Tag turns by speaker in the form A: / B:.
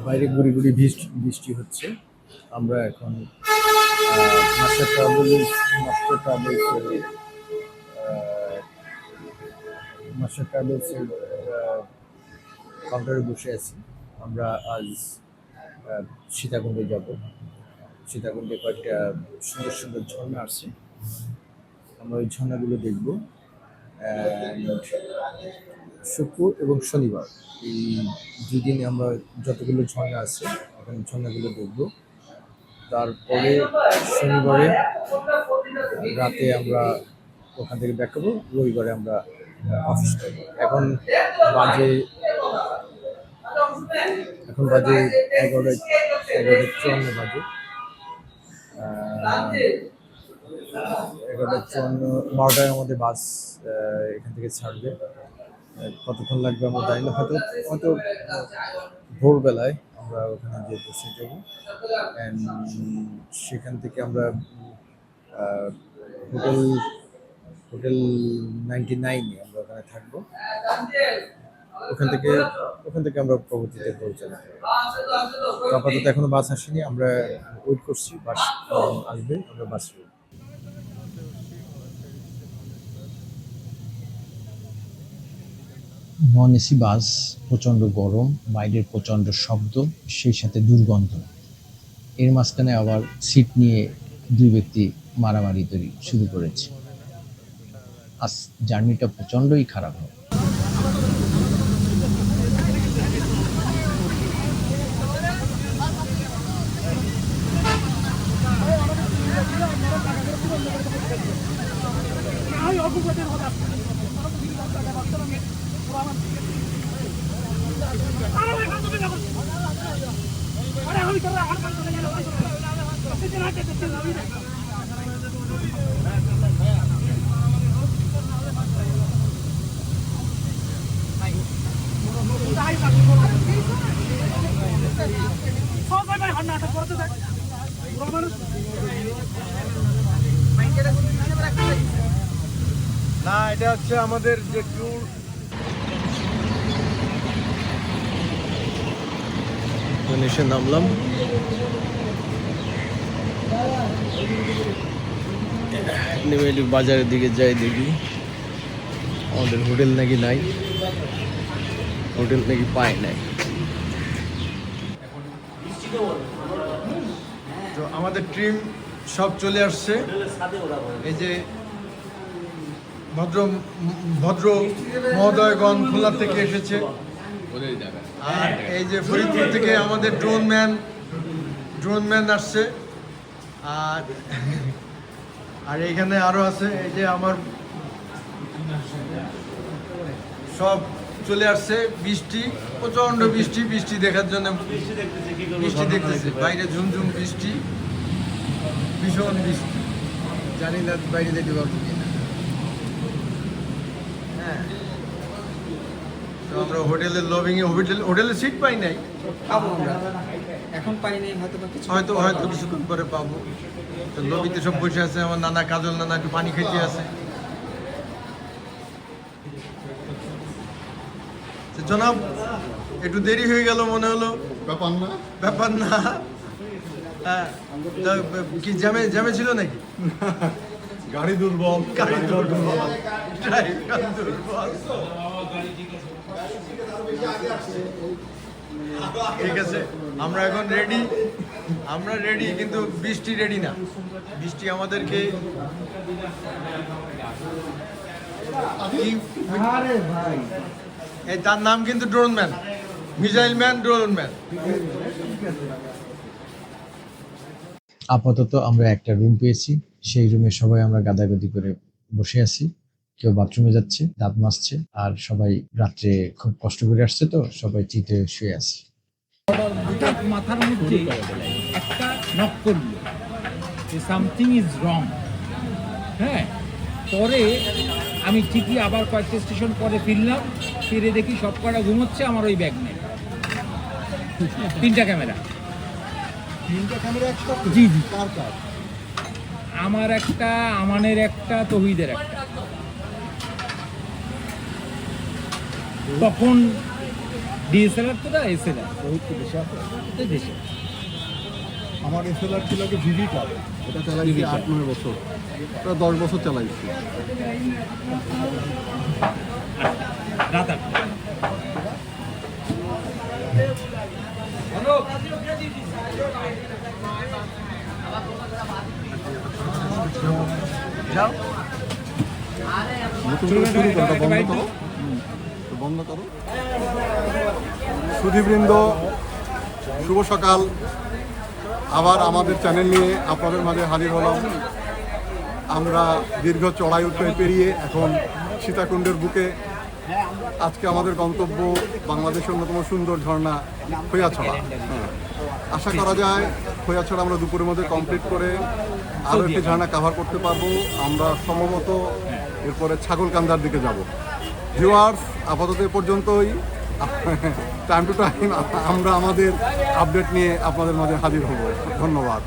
A: বাইরে গুড়ি গুড়ি বৃষ্টি হচ্ছে। আমরা এখন মাস্টার ট্রাভেলসের কাউন্টারে বসে আছি। আমরা আজ সীতাকুণ্ডে যাব। সীতাকুণ্ডে কয়েকটা সুন্দর সুন্দর ঝর্ণা আছে, আমরা ওই ঝর্ণাগুলো দেখব। শুক্র এবং শনিবার এই দুদিনে আমরা যতগুলো ঝর্ণা আছে ওখানে ঝর্ণাগুলো দেখব। তারপরে শনিবারে রাতে আমরা ওখান থেকে ব্যাক করবো, রবিবারে আমরা অফিস করবো। এখন বাজে 11:54 বাজে। 12টায় আমাদের বাস এখান থেকে ছাড়বে। কতক্ষণ লাগবে আমরা জানি না, হয়তো ভোরবেলায় আমরা ওখানে গিয়ে বসে যাব। সেখান থেকে আমরা হোটেল 99-এ আমরা ওখানে থাকবো। ওখান থেকে আমরা পরবর্তীতে পৌঁছাবো। আপাতত এখনো বাস আসেনি, আমরা ওয়েট করছি, বাস আসবে, আমরা বাস নন এসি বাস, প্রচণ্ড গরম, বাইরের প্রচণ্ড শব্দ, সেই সাথে দুর্গন্ধ। এর মাঝখানে আবার সিট নিয়ে দুই ব্যক্তি মারামারি শুরু করেছে। আজ জার্নিটা প্রচণ্ডই খারাপ হবে।
B: না, এটা হচ্ছে আমাদের যে ট্যুর।
A: এসে নামলাম, নেমে বাজারের দিকে যাই, দেখি আমাদের হোটেল নাকি নাই, হোটেল নাকি পায় নাই।
B: তো আমাদের টিম সব চলে আসছে। এই যে ভদ্র মহোদয়গণ খুলনা থেকে এসেছে, আর এই যে ফরিদপুর থেকে আমাদের ড্রোন ম্যান আসছে, আর এইখানে আরো আছে। এই যে আমার সব চলে আসছে। বৃষ্টি, প্রচন্ড বৃষ্টি দেখার জন্য বৃষ্টি দেখতেছে। বাইরে ঝুমঝুম বৃষ্টি, ভীষণ বৃষ্টি। জানি না বাইরে যেতে পারবো কিনা। হ্যাঁ, তো আমরা হোটেলের লবিংয়ে হোটেলের সিট পাই নাই, পাবো আমরা
C: এখন পাই নাই,
B: হয়তো কিছুক্ষণ পরে পাবো। তো লবিতে সব বসে আছে। আমার নানা, কাজল নানা একটু পানি খেতে আছে। জনাব, একটু দেরি হয়ে গেল মনে হলো। ব্যাপার না। হ্যাঁ, কি জ্যামে ছিল নাকি?
D: গাড়ি দুর্বল।
B: ঠিক আছে, আমরা এখন রেডি, কিন্তু বৃষ্টি রেডি না। বৃষ্টি আমাদেরকে তার নাম কিন্তু drone man, missile man, drone man.
A: আপাতত আমরা একটা রুম পেয়েছি, সেই রুমে সবাই আমরা গাদাগাদি করে বসে আছি। কেউ বাথরুমে যাচ্ছে, দাঁত মাজছে, আর সবাই রাত্রে খুব কষ্ট করে আসছে, তো সবাই চিতে শুয়ে আছে।
C: মাথার মধ্যে একটা নক করলো যে সামথিং ইজ রং। হ্যাঁ, পরে আমি ঠিকই আবার কয়েকটা স্টেশন পরে ফিরে দেখি সব কটা ঘুমোচ্ছে, আমার ওই ব্যাগ নেই। তিনটা ক্যামেরা। জি, আমার একটা, আমানের একটা, তহিদের একটা। তখন ডিএসএলআর তো না এসএলআর দেশে
D: আমার এসএলআর ছিল কি ভিভি কার, এটা চালাইছি
C: VV car।
D: 8-9 বছর, এটা 10 বছর চালাইছি।
C: রাত 8।
B: যাও
D: নতুন করে শুরু করো, এটা বন্ধ করো, তো বন্ধ করো। সুধীবৃন্দ, শুভ সকাল। আবার আমাদের চ্যানেল নিয়ে আপনাদের মাঝে হাজির হলাম। আমরা দীর্ঘ চড়াই উৎরাই পেরিয়ে এখন সীতাকুণ্ডের বুকে। আজকে আমাদের গন্তব্য বাংলাদেশের অন্যতম সুন্দর ঝর্ণা খৈয়াছড়া। আশা করা যায় খৈয়াছড়া আমরা দুপুরের মধ্যে কমপ্লিট করে আরও একটি ঝর্ণা কাভার করতে পারবো। আমরা সম্ভবত এরপরে ছাগলকান্দার দিকে যাব। ভিউয়ার্স, আপাতত এ পর্যন্তই। টাইম টু টাইম আমরা আমাদের আপডেট নিয়ে আপনাদের মাঝে হাজির হব। ধন্যবাদ।